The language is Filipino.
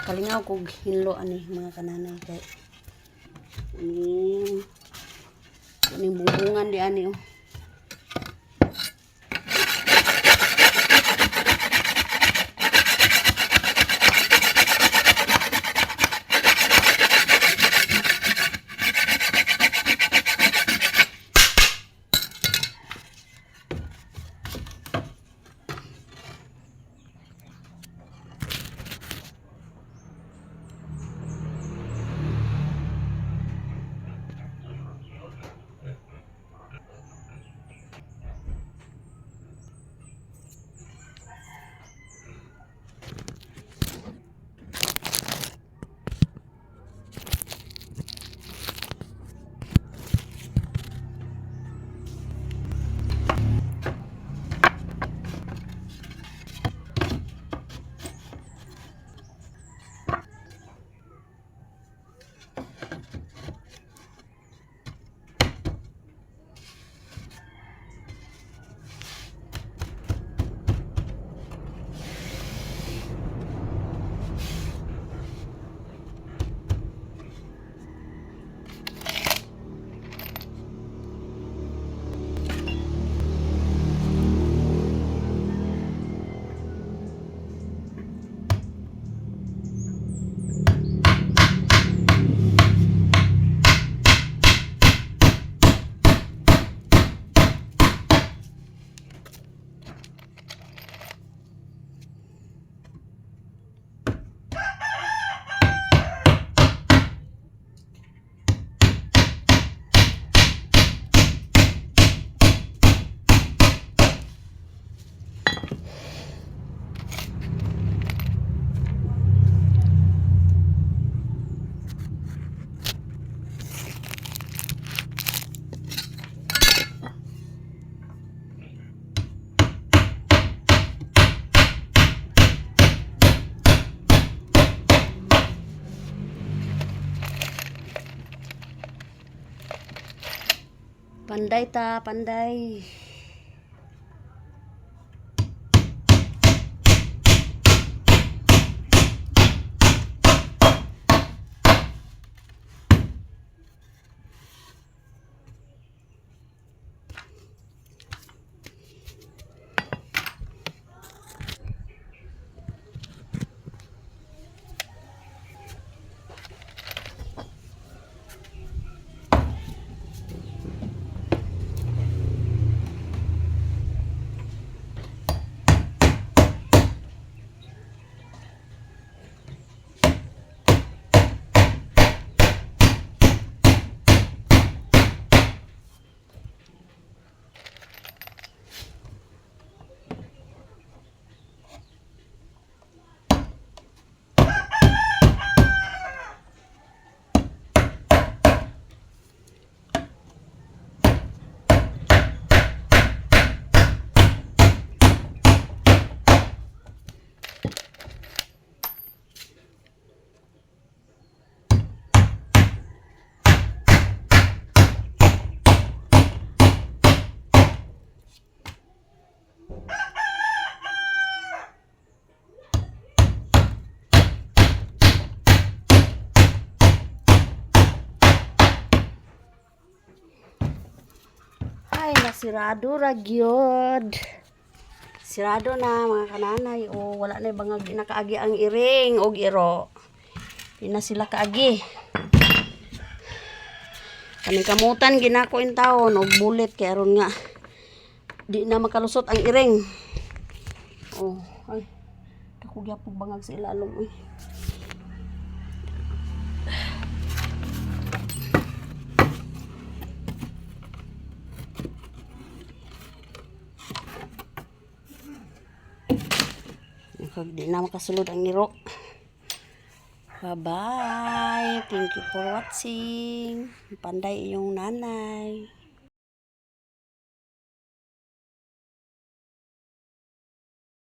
Kalingaw kog hinlo ani mga kananay kay Kuning bungungan di ani oh. Panday ta, panday. Ay, nasirado ra gyud. Sirado na mga kananay. O, wala na bangag nakaagi ang iring o iro. Di na sila kaagi. Kaning kamutan ginako in taon og bulit kay aron nga di na makalusot ang iring. Oh, ay. Dako gyapon bangag sa ilalom oy. Di na makasulod ang iro. Bye-bye. Thank you for watching. Panday iyong nanay.